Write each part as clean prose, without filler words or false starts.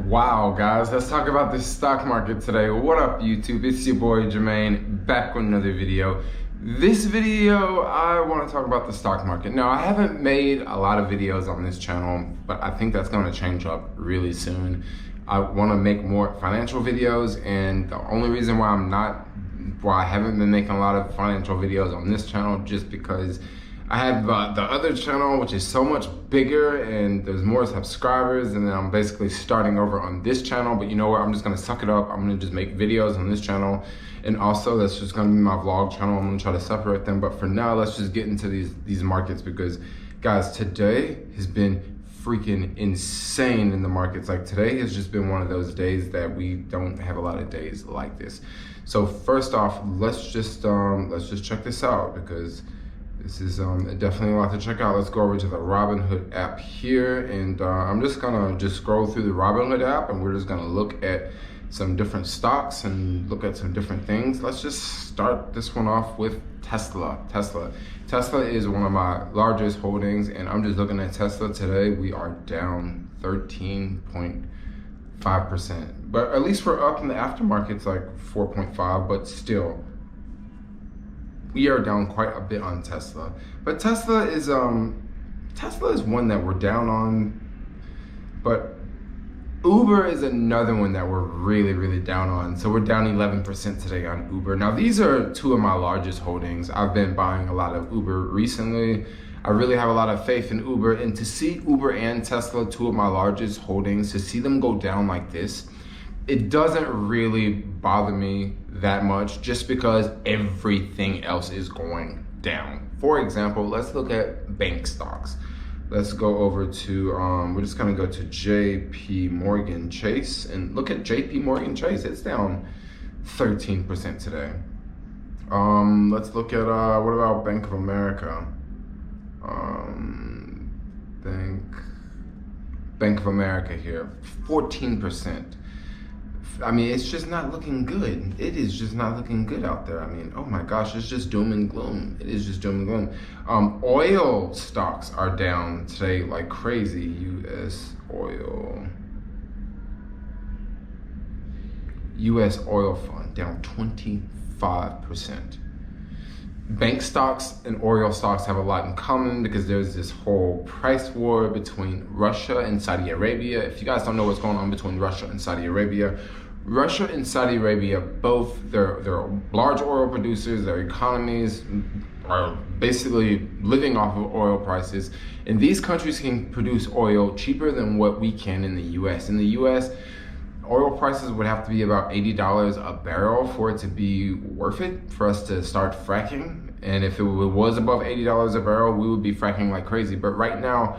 Wow, guys, let's talk about the stock market today. What up, YouTube? It's your boy Jermaine, back with another video. This video, I want to talk about the stock market. Now, I haven't made a lot of videos on this channel, but I think that's going to change up really soon. I want to make more financial videos, and the only reason why I haven't been making a lot of financial videos on this channel, just because I have the other channel, which is so much bigger and there's more subscribers, and then I'm basically starting over on this channel. But you know what, I'm just gonna suck it up. I'm gonna just make videos on this channel, and also that's just gonna be my vlog channel. I'm gonna try to separate them, but for now, let's just get into these markets, because guys, today has been freaking insane in the markets. Like, today has just been one of those days that we don't have a lot of days like this. So first off, let's just check this out, because this is definitely a lot to check out. Let's go over to the Robinhood app here, and I'm just gonna scroll through the Robinhood app, and we're just gonna look at some different stocks and look at some different things. Let's just start this one off with Tesla. Tesla is one of my largest holdings, and I'm just looking at Tesla today. We are down 13.5%, but at least we're up in the aftermarket. It's like 4.5, but still, we are down quite a bit on Tesla. But Tesla is one that we're down on, but Uber is another one that we're really down on. So we're down 11% today on Uber. Now, these are two of my largest holdings. I've been buying a lot of Uber recently. I really have a lot of faith in Uber, and to see Uber and Tesla, two of my largest holdings, to see them go down like this, it doesn't really bother me that much, just because everything else is going down. For example, let's look at bank stocks. Let's go over to, we're just gonna go to JP Morgan Chase and look at JP Morgan Chase. It's down 13% today. Let's look at, what about Bank of America? Bank of America here, 14%. I mean, it's just not looking good. It is just not looking good out there. I mean, oh my gosh, it's just doom and gloom. It is just doom and gloom. Oil stocks are down today like crazy. U.S. oil fund down 25%. Bank stocks and oil stocks have a lot in common, because there's this whole price war between Russia and Saudi Arabia. If you guys don't know what's going on between Russia and Saudi Arabia, both, they're large oil producers. Their economies are basically living off of oil prices, and these countries can produce oil cheaper than what we can in the US. In the US, oil prices would have to be about $80 a barrel for it to be worth it for us to start fracking. And if it was above $80 a barrel, we would be fracking like crazy. But right now,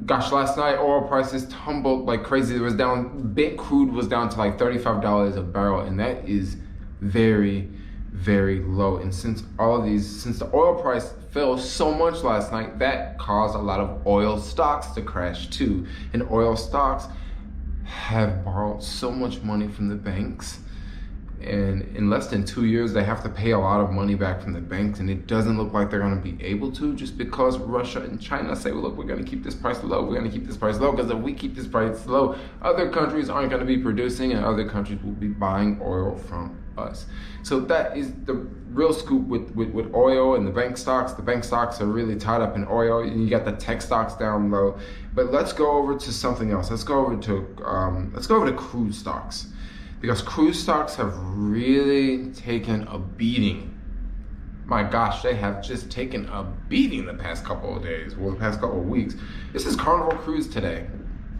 gosh, last night oil prices tumbled like crazy. It was down, Brent crude was down to like $35 a barrel, and that is very low. And since the oil price fell so much last night, that caused a lot of oil stocks to crash too. And oil stocks have borrowed so much money from the banks, and in less than 2 years they have to pay a lot of money back from the banks, and it doesn't look like they're going to be able to, just because Russia and China say, well, look, we're going to keep this price low. We're going to keep this price low, because if we keep this price low, other countries aren't going to be producing, and other countries will be buying oil from us. So that is the real scoop with oil and the bank stocks. The bank stocks are really tied up in oil, and you got the tech stocks down low. But let's go over to something else. Let's go over to cruise stocks, because cruise stocks have really taken a beating. My gosh, they have just taken a beating the past couple of days, well, the past couple of weeks. This is Carnival Cruise today,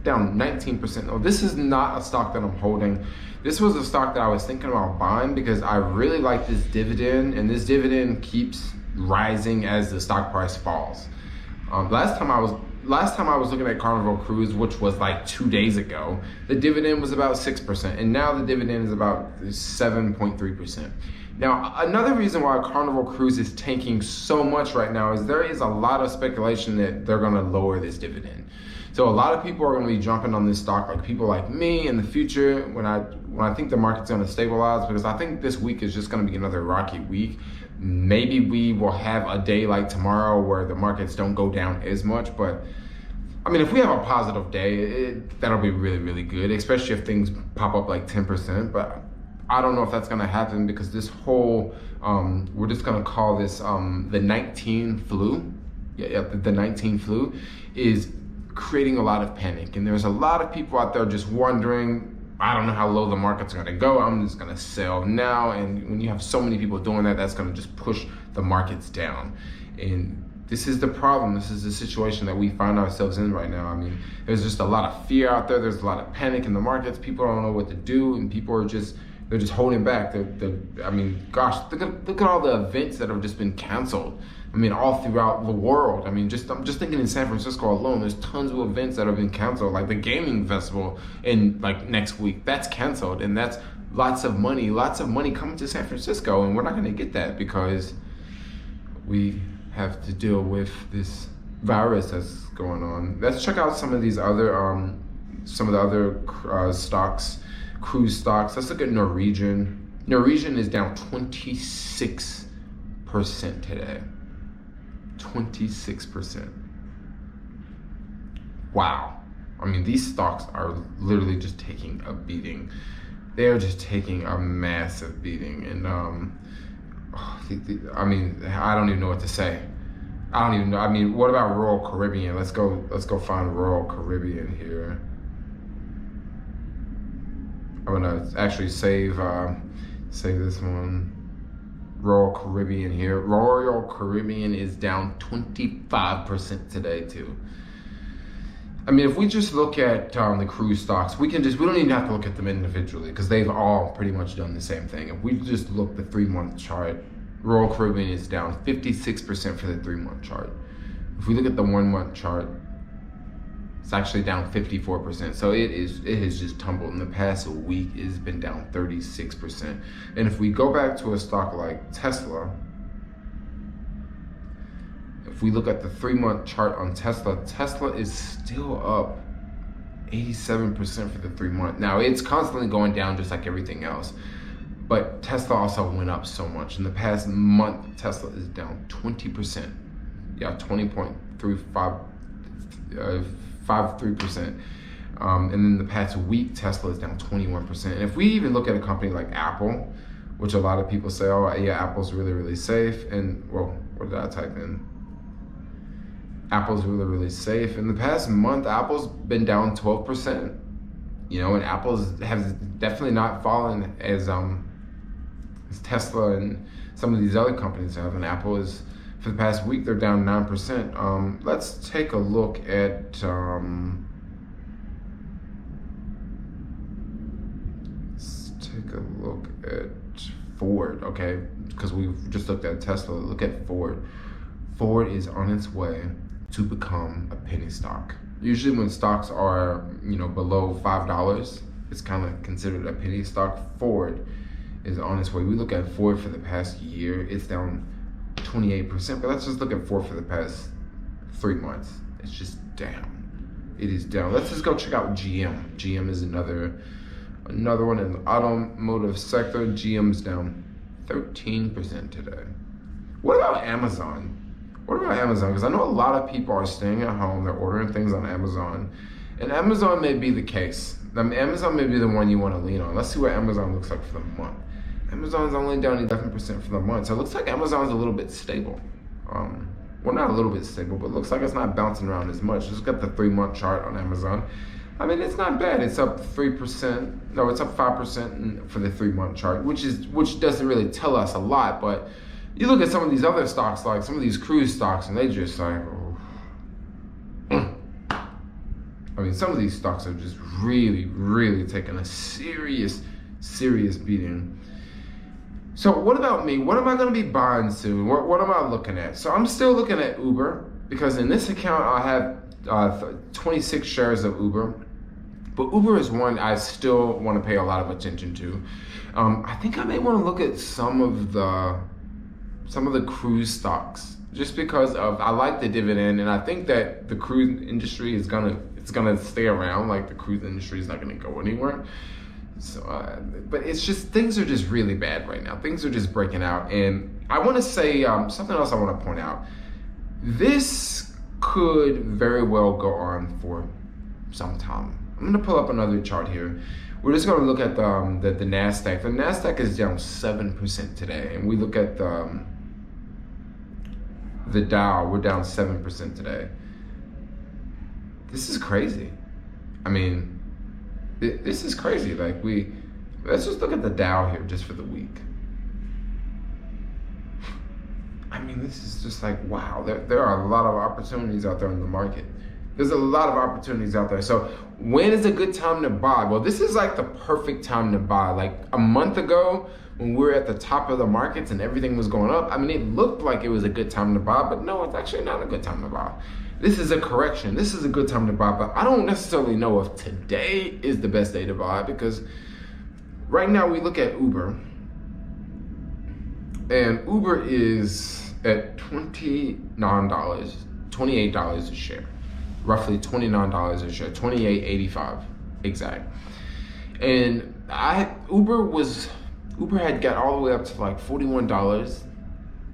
down 19%. No, this is not a stock that I'm holding. This was a stock that I was thinking about buying, because I really like this dividend, and this dividend keeps rising as the stock price falls. Last time I was looking at Carnival Cruise, which was like 2 days ago, the dividend was about 6%, and now the dividend is about 7.3%. Now, another reason why Carnival Cruise is tanking so much right now is there is a lot of speculation that they're gonna lower this dividend. So a lot of people are gonna be jumping on this stock, like people like me in the future, when I think the market's gonna stabilize, because I think this week is just gonna be another rocky week. Maybe we will have a day like tomorrow where the markets don't go down as much, but I mean, if we have a positive day, that'll be really, really good, especially if things pop up like 10%. But I don't know if that's gonna happen because this whole, we're just gonna call this the 19 flu. The 19 flu is creating a lot of panic. And there's a lot of people out there just wondering, I don't know how low the market's gonna go. I'm just gonna sell now. And when you have so many people doing that, that's gonna just push the markets down. And this is the problem. This is the situation that we find ourselves in right now. I mean, there's just a lot of fear out there. There's a lot of panic in the markets. People don't know what to do, and people are just, they're just holding back. I mean, gosh, look at all the events that have just been canceled. I mean, all throughout the world. I mean, I'm just thinking in San Francisco alone, there's tons of events that have been canceled, like the gaming festival in like next week, that's canceled, and that's lots of money coming to San Francisco, and we're not gonna get that because we have to deal with this virus that's going on. Let's check out some of these other, some of the other stocks, cruise stocks. Let's look at Norwegian. Norwegian is down 26% today. 26%. Wow. I mean, these stocks are literally just taking a beating. They're just taking a massive beating. And I mean, I don't even know what to say. I don't even know. I mean, what about Royal Caribbean? Let's go find Royal Caribbean here. I'm gonna actually save this one. Royal Caribbean here. Royal Caribbean is down 25% today too. I mean, if we just look at the cruise stocks, we don't even have to look at them individually because they've all pretty much done the same thing. If we just look at the 3-month chart, Royal Caribbean is down 56% for the 3-month chart. If we look at the 1-month chart, it's actually down 54%. So it has just tumbled. In the past week, it's been down 36%. And if we go back to a stock like Tesla, if we look at the 3-month chart on Tesla, Tesla is still up 87% for the 3-month. Now it's constantly going down just like everything else, but Tesla also went up so much. In the past month, Tesla is down 20%. Yeah, 20.53%. And then the past week, Tesla is down 21%. And if we even look at a company like Apple, which a lot of people say, oh yeah, Apple's really, really safe. And well, what did I type in? Apple's really, really safe. In the past month, Apple's been down 12%. You know, and Apple's has definitely not fallen as Tesla and some of these other companies have. And Apple is, for the past week, they're down 9%. Let's take a look at Ford, okay? Because we've just looked at Tesla. Look at Ford. Ford is on its way to become a penny stock. Usually when stocks are, you know, below $5, it's kind of considered a penny stock. Ford is on its way. We look at Ford for the past year, it's down 28%, but let's just look at Ford for the past 3 months. It's just down. It is down. Let's just go check out GM. GM is another one in the automotive sector. GM's down 13% today. What about Amazon? What about Amazon? Because I know a lot of people are staying at home, they're ordering things on Amazon, and Amazon may be the case. Amazon may be the one you want to lean on. Let's see what Amazon looks like for the month. Amazon's only down 11% for the month, so it looks like Amazon's a little bit stable. Well, not a little bit stable, but it looks like it's not bouncing around as much. Just got the 3-month chart on Amazon. I mean, it's not bad. It's up 3%. No, it's up 5% for the 3-month chart, which doesn't really tell us a lot. But you look at some of these other stocks, like some of these cruise stocks, and they just like, I mean, some of these stocks are just really, really taking a serious beating. So what about me? What am I going to be buying soon? What am I looking at? So I'm still looking at Uber, because in this account I have 26 shares of Uber. But Uber is one I still want to pay a lot of attention to. I think I may want to look at some of the cruise stocks, just because I like the dividend, and I think that the cruise industry is gonna stay around. Like, the cruise industry is not gonna go anywhere. So, but it's just, things are just really bad right now. Things are just breaking out, and I want to say something else I want to point out. This could very well go on for some time. I'm gonna pull up another chart here. We're just gonna look at the NASDAQ. The NASDAQ is down 7% today, and we look at the Dow, we're down 7% today. This is crazy. I mean, this is crazy. Like let's just look at the Dow here just for the week. I mean, this is just like, wow, there are a lot of opportunities out there in the market. There's a lot of opportunities out there. So when is a good time to buy? Well, this is like the perfect time to buy. Like a month ago, when we were at the top of the markets and everything was going up, I mean, it looked like it was a good time to buy, but no, it's actually not a good time to buy. This is a correction. This is a good time to buy, but I don't necessarily know if today is the best day to buy, because right now we look at Uber, and Uber is at $28 a share. Roughly $29 a share, $28.85 exact. And Uber had got all the way up to like $41,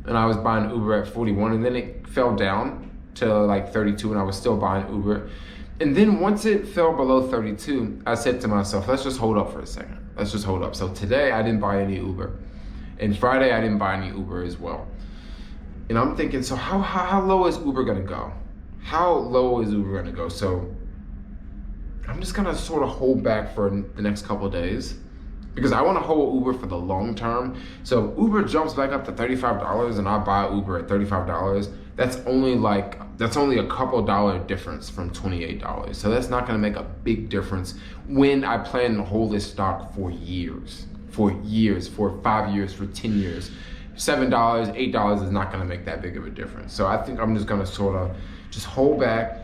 and I was buying Uber at 41, and then it fell down to like 32, and I was still buying Uber. And then once it fell below 32, I said to myself, let's just hold up for a second. Let's just hold up. So today I didn't buy any Uber, and Friday I didn't buy any Uber as well. And I'm thinking, so how low is Uber gonna go? How low is Uber gonna go? So I'm just gonna sort of hold back for the next couple of days, because I wanna hold Uber for the long term. So Uber jumps back up to $35 and I buy Uber at $35. That's only a couple dollar difference from $28. So that's not gonna make a big difference when I plan to hold this stock for years, for 5 years, for 10 years. $7, $8 is not gonna make that big of a difference. So I think I'm just gonna sort of just hold back,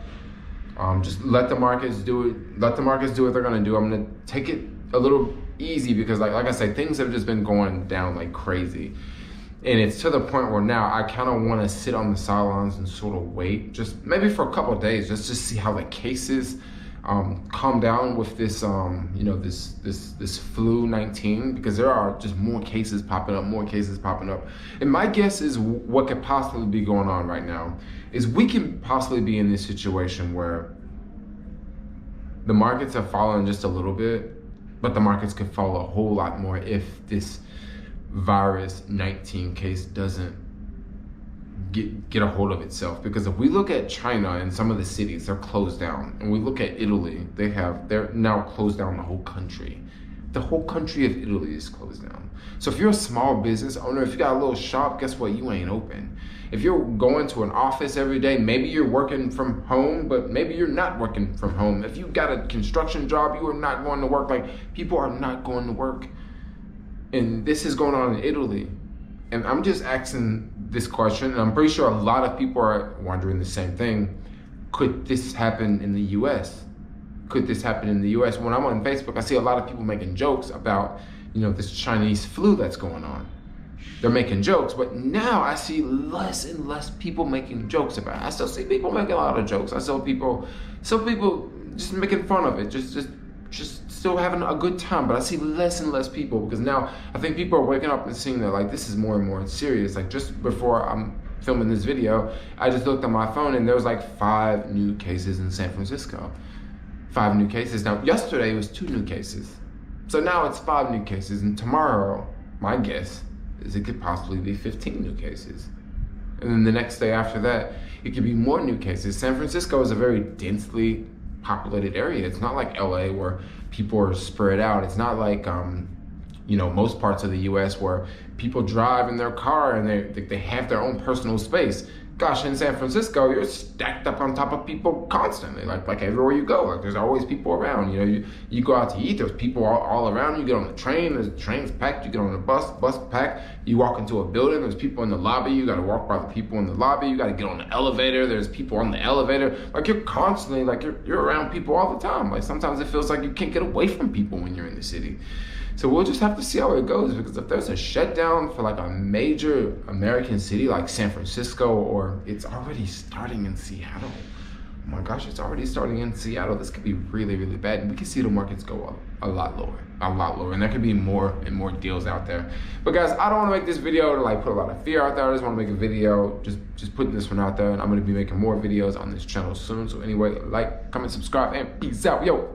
just let the markets do it. Let the markets do what they're gonna do. I'm gonna take it a little easy, because like I said, things have just been going down like crazy. And it's to the point where now I kind of want to sit on the sidelines and sort of wait, just maybe for a couple of days, just to see how the cases calm down with this, this flu 19, because there are just more cases popping up. And my guess is what could possibly be going on right now is we can possibly be in this situation where the markets have fallen just a little bit, but the markets could fall a whole lot more if this virus 19 case doesn't get a hold of itself. Because if we look at China and some of the cities, they're closed down, and we look at Italy, they're now closed down the whole country. The whole country of Italy is closed down. So if you're a small business owner, if you got a little shop, guess what? You ain't open. If you're going to an office every day, maybe you're working from home, but maybe you're not working from home. If you've got a construction job, you are not going to work. Like, people are not going to work. And this is going on in Italy. And I'm just asking this question, and I'm pretty sure a lot of people are wondering the same thing. Could this happen in the US? Could this happen in the US? When I'm on Facebook, I see a lot of people making jokes about, this Chinese flu that's going on. They're making jokes, but now I see less and less people making jokes about it. I still see people making a lot of jokes. I still people just making fun of it, just still having a good time. But I see less and less people, because now I think people are waking up and seeing that like this is more and more serious. Like, just before I'm filming this video, I just looked on my phone and there was like 5 new cases in San Francisco. 5 new cases. Now, yesterday it was 2 new cases. So now it's 5 new cases, and tomorrow, my guess is it could possibly be 15 new cases. And then the next day after that, it could be more new cases. San Francisco is a very densely populated area. It's not like LA where people are spread out. It's not like most parts of the US where people drive in their car and they have their own personal space. Gosh, in San Francisco, you're stacked up on top of people constantly. Like everywhere you go, like there's always people around. You go out to eat, there's people all around. You get on the train, the train's packed. You get on the bus packed. You walk into a building, there's people in the lobby. You got to walk by the people in the lobby. You got to get on the elevator. There's people on the elevator. Like, you're constantly, like, you're around people all the time. Like, sometimes it feels like you can't get away from people when you're in the city. So we'll just have to see how it goes, because if there's a shutdown for like a major American city like San Francisco, or it's already starting in Seattle, oh my gosh, it's already starting in Seattle. This could be really, really bad. And we can see the markets go a lot lower. And there could be more and more deals out there. But guys, I don't want to make this video to like put a lot of fear out there. I just want to make a video, just putting this one out there. And I'm going to be making more videos on this channel soon. So anyway, like, comment, subscribe, and peace out, yo.